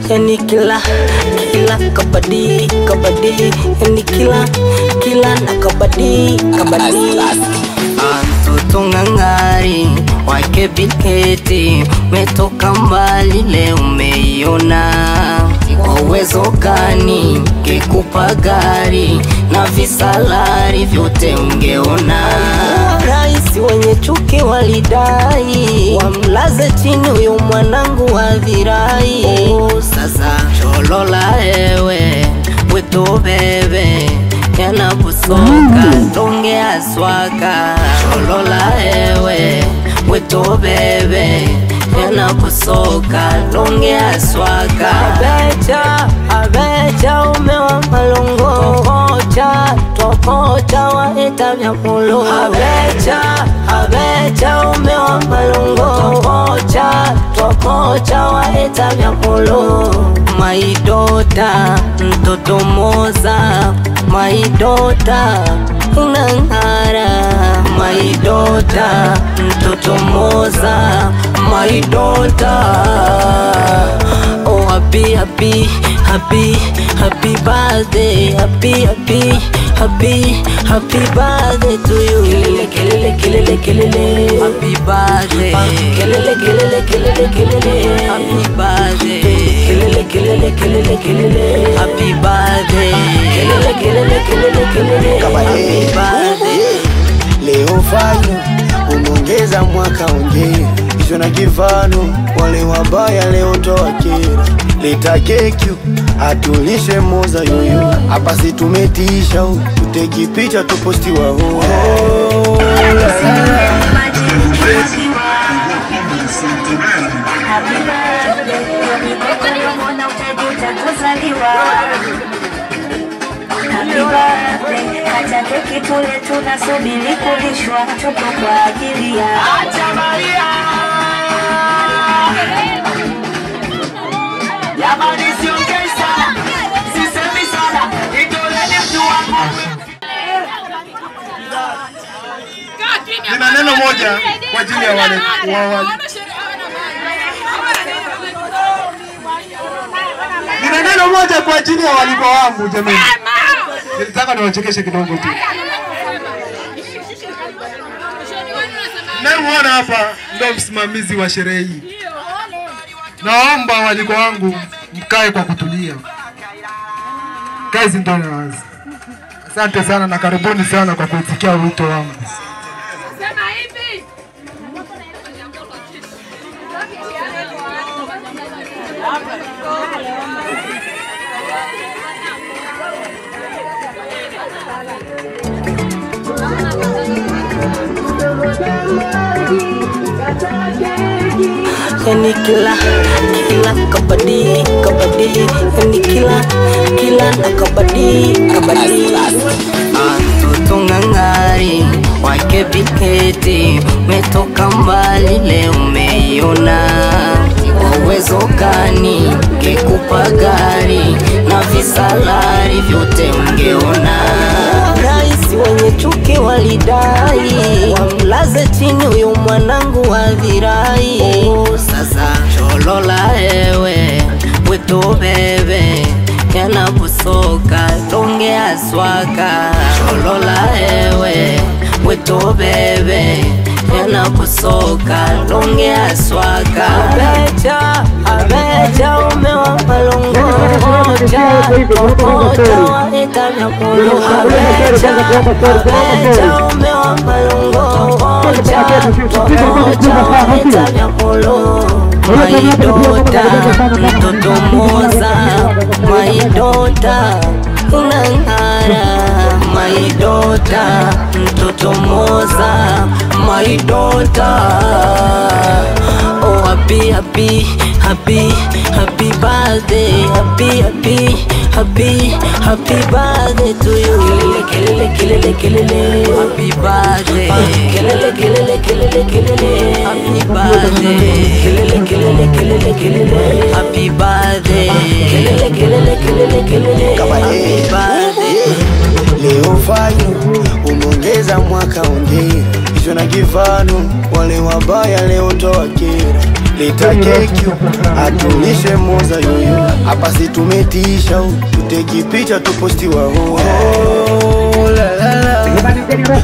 yani kila kabadi, yani kila na kabadi. Mtoto ngangari wake biketi, metoka mbali leo umeiona. Kwa uwezo gani kikupa gari na visalari vyote ungeona? Raisi wenye chuki walidai wamlaze chini huyo mwanangu wa dhirai. Sasa cholola ewe weto bebe yana busoka donge aswaka. Cholola ewe weto bebe yana busoka donge aswaka. Abecha umewa malongo tokocha wa eta vya polo. Abecha umewa malongo tokocha wa eta vya polo. My daughter, mtoto moza, my daughter, unangara. My daughter, mtoto moza, my daughter. Oh happy birthday, happy birthday to you. Kelele happy birthday. Kelele happy birthday. Kelele happy birthday. Kelele happy birthday. Leo fano umeongeza mwaka ongea, hizo na kivano wale wabaya leo toa kera. Leta keki atulishe moza yoyo, hapa si tumetisha uteki picha tuposti wa ho. Acha keki tule tunasubiri kulishwa, tupo kwa ajili ya acha Maria. Jamani siongei sana, sisemi sana, itoleni mtu wangu. Nina neno moja kwa ajili ya wale Nina neno moja kwa ajili ya walimu wangu jamani. Nilitaka niwachekeshe kidogo tu. Namuona hapa ndio msimamizi wa sherehe hii. Naomba waliko wangu mkae kwa kutulia. Kazi ndio inaanza. Asante sana na karibuni sana kwa kuitikia wito wangu. Sema hivi. Yani kila kabadi, yani kila na kabadi. Mtoto ngangari wake biketi, metoka mbali leo umeiona. Kwa uwezo gani kikupa gari na visalari vyote ungeona? Raisi wenye chuki walidai wamlaze chini huyo mwanangu wa dhirai. Sasa cholola ewe weto bebe yana busoka donge aswaka. Cholola ewe weto bebe yana busoka donge aswaka. Abecha umewa malongo tokocha wa eta vya polo. Abecha umewa malongo tokocha wa eta vya polo. My daughter, mtoto moza, my daughter, unangara. My daughter, mtoto moza, my daughter. Oh happy birthday, happy birthday to you. Kelele happy birthday. Kelele happy birthday. Kelele happy birthday. Kelele happy birthday. Leo fano umeongeza mwaka ongea, hizo na kivano wale wabaya leo toa kera. leta keki atulishe moza yoyo. Hapa si tumetisha, tuteki picha tupostiwa ho. La la la,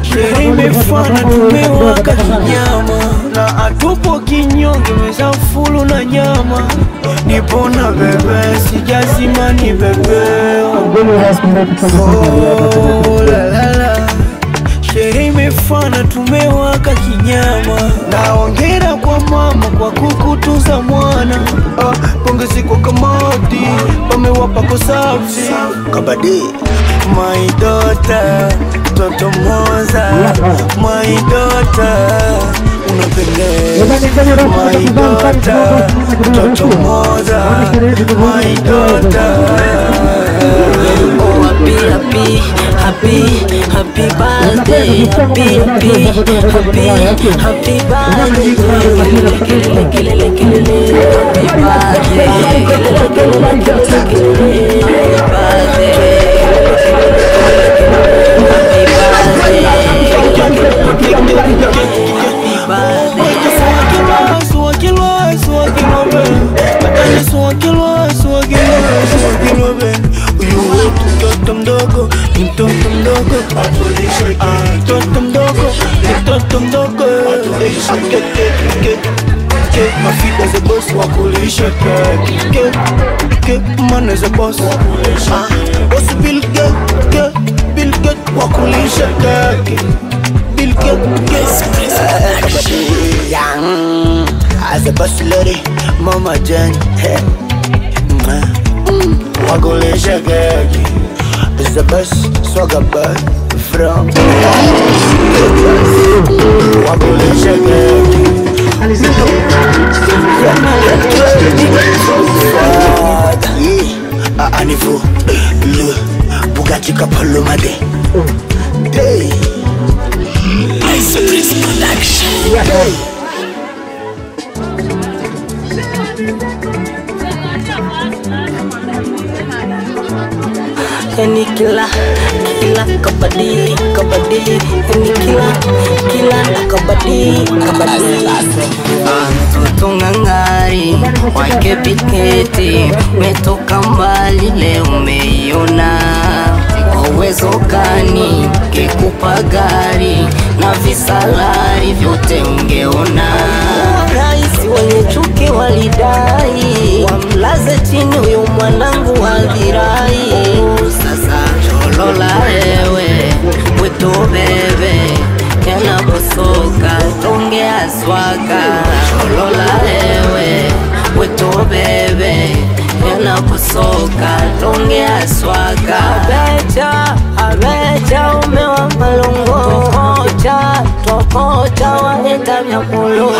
sherehe imefana, tumewaka kinyama na atupo kinyonge, meza fulu na nyama. Nipona bebe, sijazima ni bebe. La la la, sherehe imefana, tumewaka kinyama. Naongera kwa mama kwa kukutuza mwana. Pongezi kwa kamati, wamewapa kosafi. Kabade, my daughter, toto moza. My daughter, unapendeza. My daughter, toto moza. My daughter. Oh, happy, happy, happy, happy birthday. Happy, happy, happy, happy birthday. Kelele, kelele, kelele. Happy my feet as a boss, wakulisha man as a boss. Boss Bill Gates, wakulisha Bill Gates. Young as a boss lady, Mama Jen. Wakulisha is the best swagger boy from wakulisha à niveau le Bugatti Capaloma Day. Ice Prince Production. Yani kila kabadi, yani kila kabadi. Mtoto ngangari wake piketi, metoka mbali leo umeiona. Uwezo gani kikupa gari na visalari vyote ungeona. Raisi wenye chuki walidai wamlaze chini huyo mwanangu wa dhirai. Sasa cholola ewe wetu bebe yanaposoka tongea swaga. Cholola ewe wetu bebe yanaposoka tongea swaga. Abecha umewa malongo tokocha waeta vyakulu.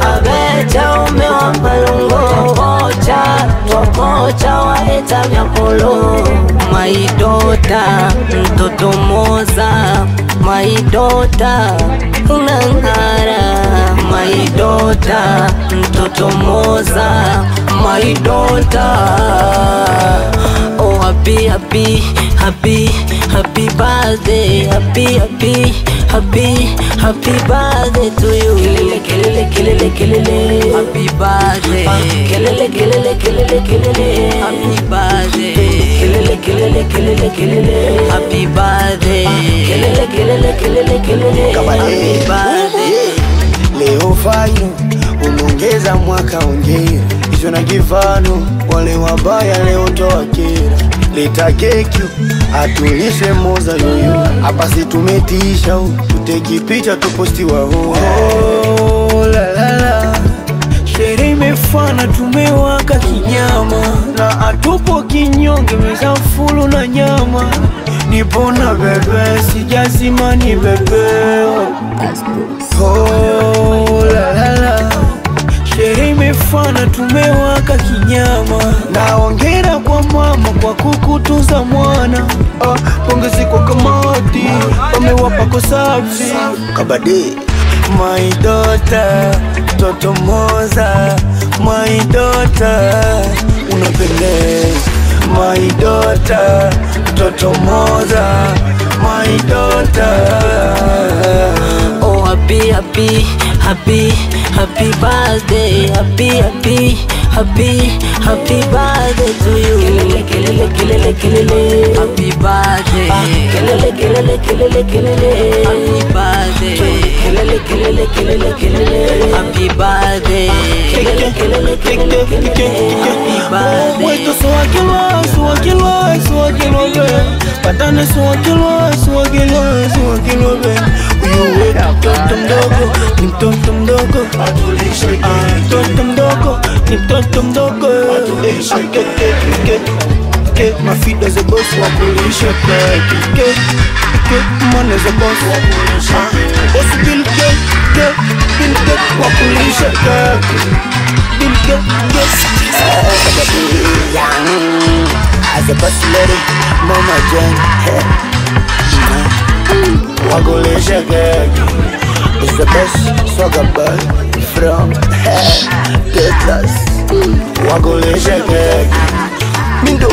Abecha umewa malongo tokocha waeta vyakulu. My daughter, mtoto moza. My daughter, unangara. My daughter, mtoto moza. My daughter. Oh, happy, happy, happy, happy birthday. Happy, happy, happy, happy birthday to you. Kelele, kelele, kelele. Happy birthday. Kelele, kelele, kelele, kelele. Happy birthday. Kelele, kelele, kelele, kelele. Happy birthday. Kelele, kelele, kelele, kelele. Happy birthday. Leo faino umeongeza mwaka ongera. Hizo na kifano wale wabaya leo toa kera. Leta keki atulishe moza yoyo. Hapa si tumetisha, tuteki picha tupostiwa ho. La la la, sherehe imefana, tumewaka kinyama na atupo kinyonge, meza fulu na nyama. Nipona bebe, sijazima ni bebe. La la la, sherehe imefana, tumewaka kinyama. Naongera kwa mama kwa kukutuza mwana. Pongezi kwa kamati, wamewapa kosafi. Kabade, my daughter, toto moza. My daughter, unapendeza. My daughter, toto moza. My daughter. Oh, happy, happy, happy birthday, happy birthday to you. Kelele happy birthday. Kelele happy birthday. Kelele happy birthday. Kelele happy birthday. Wait to so akilo be. Patane so akilo be. You wait mtoto mdogo. Mtoto mdogo. My feet as a boss, wakulisha kake. Man as a boss, boss Bill Gates, wakulisha kake. Bill Gates, as a boss lady, Mama Jane, wakulisha kake. It's the best swagger boy from Texas. Wakulisha kake. Mindo,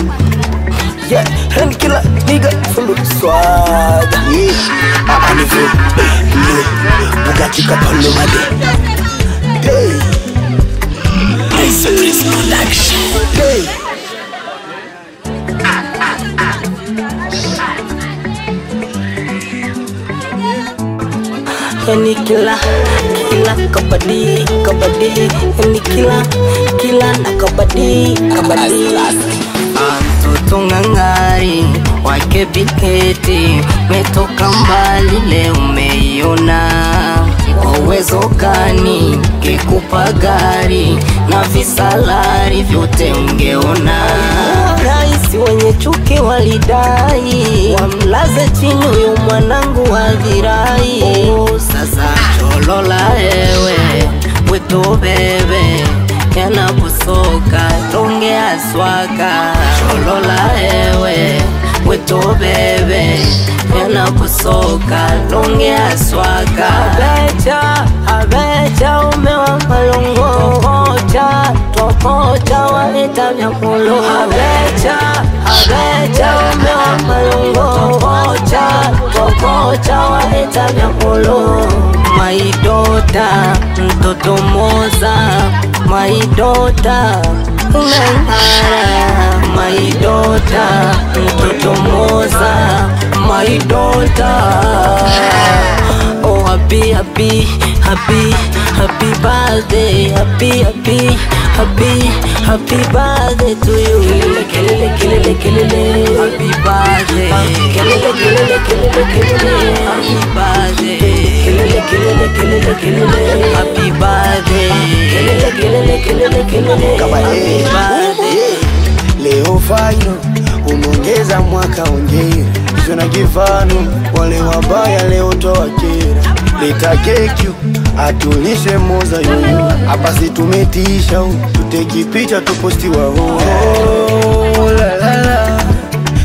yeah, hand killer, nigga, full of swag. Yeah, I'm full. Bugatti Capolo Made. Hey, Ice Production. Hey. Yani kila kabadi, yani kila na kabadi. Mtoto ngangari wake biketi, metoka mbali leo umeiona. Kwa uwezo gani kikupa gari na visalari vyote ungeona. Raisi wenye chuki walidai wamlaze chini huyu mwanangu wa virai. Sasa cholola ewe weto bebe yana busoka tonge aswaka. Cholola ewe weto bebe yana busoka tonge aswaka. Abecha umewa malongo tokocha waita vyakulo. Abecha umewa malongo tokocha waita vyakulo. My daughter, mtoto moza, my daughter, unangara. My daughter, mtoto moza, my daughter. Oh happy birthday, happy birthday to you. Kelele happy birthday. Kelele happy birthday. Kelele happy birthday. Happy birthday. Leo faino umeongeza mwaka ongea. Hizo na kifano wale wabaya leo toa kera. Leta keki atulishe moza yoyo. Hapa si tumetisha tuteki picha tuposti wa ho. La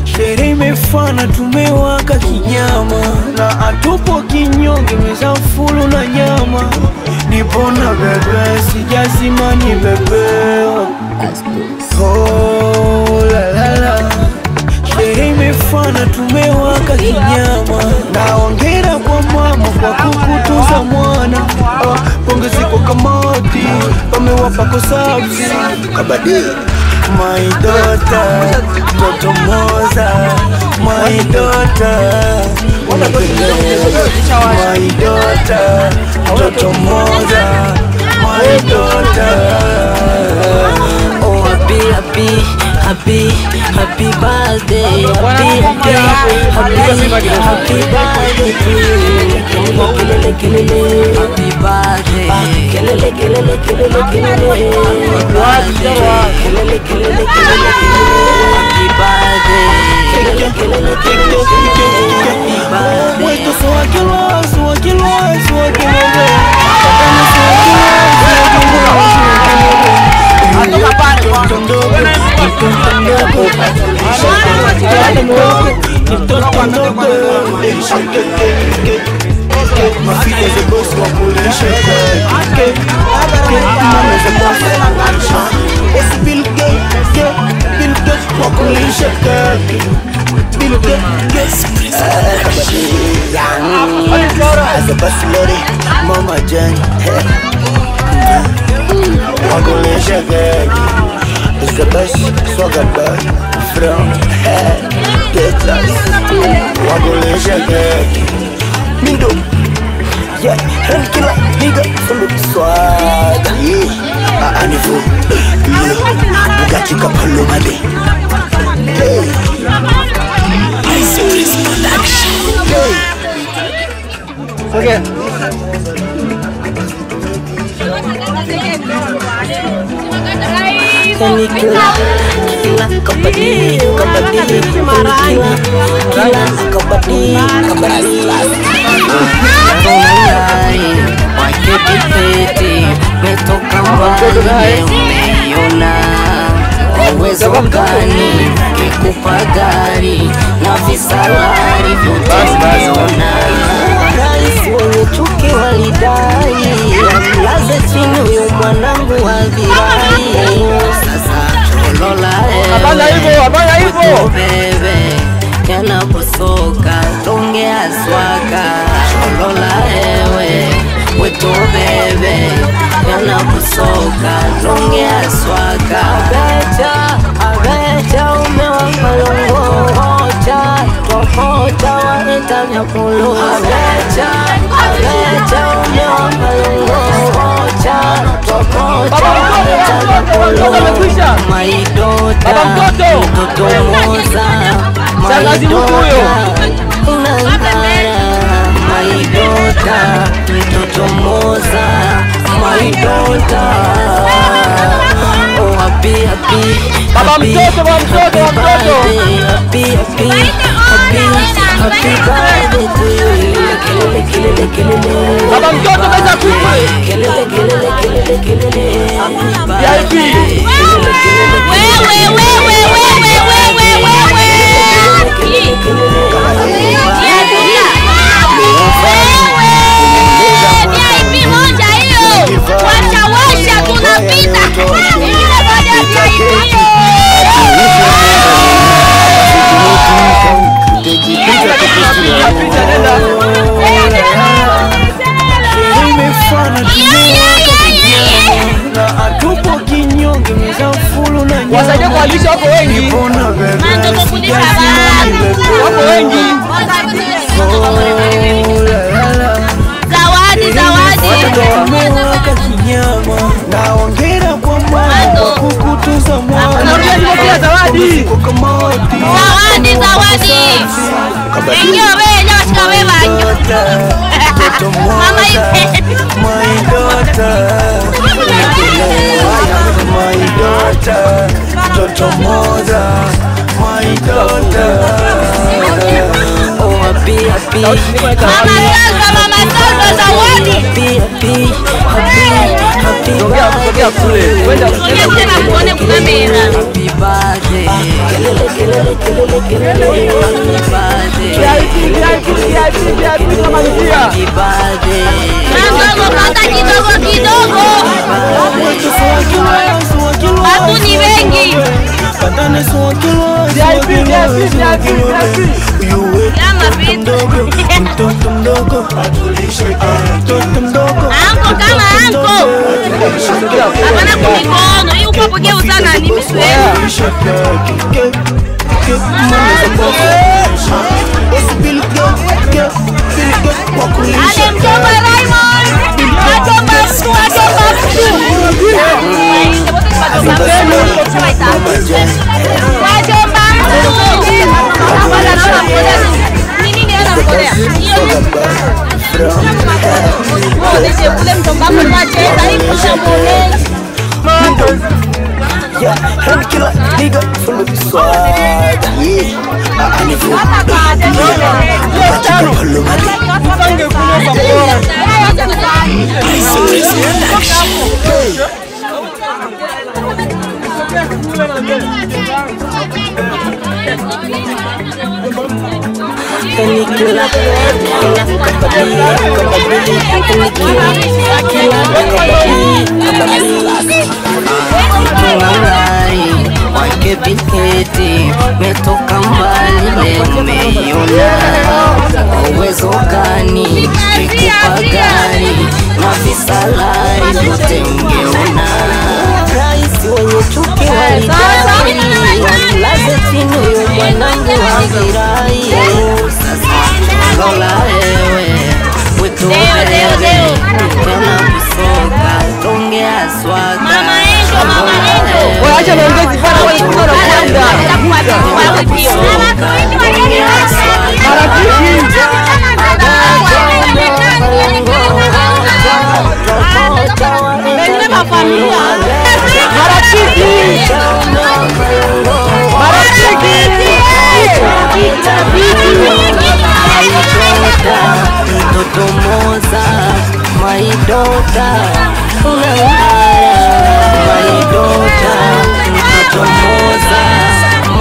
sherehe imefana tumewaka kinyama. Na atupo kinyonge meza fulu na nyama. Nipona bebe sijazima ni bebe. La sherehe imefana tumewaka kinyama. Naongera kwa mama kwa kukutuza mwana. Pongezi kwa kamati wamewapa kosafi kabadi. My daughter, Toto Moza, my daughter, my daughter, Toto Moza, my daughter. Oh happy birthday, happy birthday to you. Kelele happy birthday. Kelele happy birthday. Wait to so akilo my feet as a boss, wakulisha kake. Man as a boss, boss Bill Gates, wakulisha kake. Bill Gates, as a boss lady, Mama Jane. Shabash, swagger bad, from Texas, Wagolesha Mindo, yeah, hand killer, nigga, full of swag, yeah, Anifu, Bugachika Palomade, hey, Ice Production, hey, okay. Kila kabadi wakipipiti metoka mbali umeiona uwezo gani kikupa gari na visalari vyote umeona. Rais wenye chuki walidai amlaze chini huyu mwanangu wa dhirai. Sasa cholola wetu bebe yanaposoka tongea swaka. Cholola wetu bebe yanaposoka tongea swaka. Abecha umewapa longocha tokocha waeta vyakulu. Abecha umewapa longocha tokocha waeta vyakulu. Maidota mtoto moza, maidota unangara. Maidota mtoto moza, maidota oh happy baba mtoto happy birthday to you. Kelele baba mtoto kaza kufa. Kelele VIP moja hiyo. Washa tunapita. Wasaidia kualisha wako wengi. Wako wengi. Naongera kwa mwana kukutuza mwana. Zawadi. Enyo wewe washika wewe banyo. Mama ipe. My daughter, Toto Moza, my daughter. Oh, happy. Mama sasa zawadi. Happy watu ni wengi. Anko kama anko. Hapana kunikono, hii uko pokea usana ni mswele. Ale mjomba Raymond. Mjomba mtu. Hand killer, nigga, full of swag. Yeah, Anifu. wakipipiti metoka mbali leo umeiona uwezo gani kikupa gari na visalari vyote ungeona. Rais wenye chuki walidai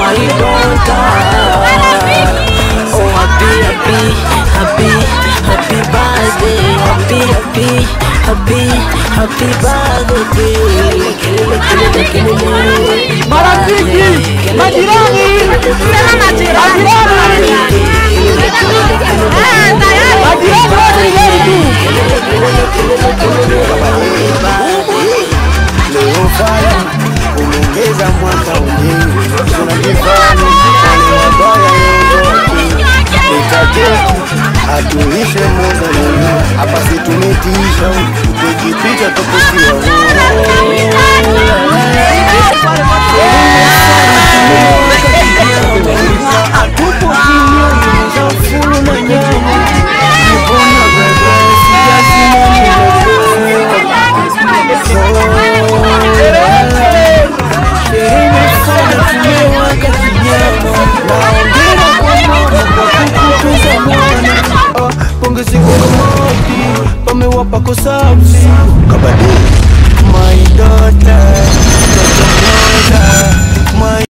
My daughter, oh happy birthday. Marafiki, majirani, sema majirani. Leo faya umeongeza mwaka ungine, tunajifanya wabaya leo nitaketi atuishe moza leo hapa situmetisha tukipicha tukusiwa atupo kimyo za fulu na nyama nipona bebe sijasimani pongezi kwa moti pamewapa kosafi kabadi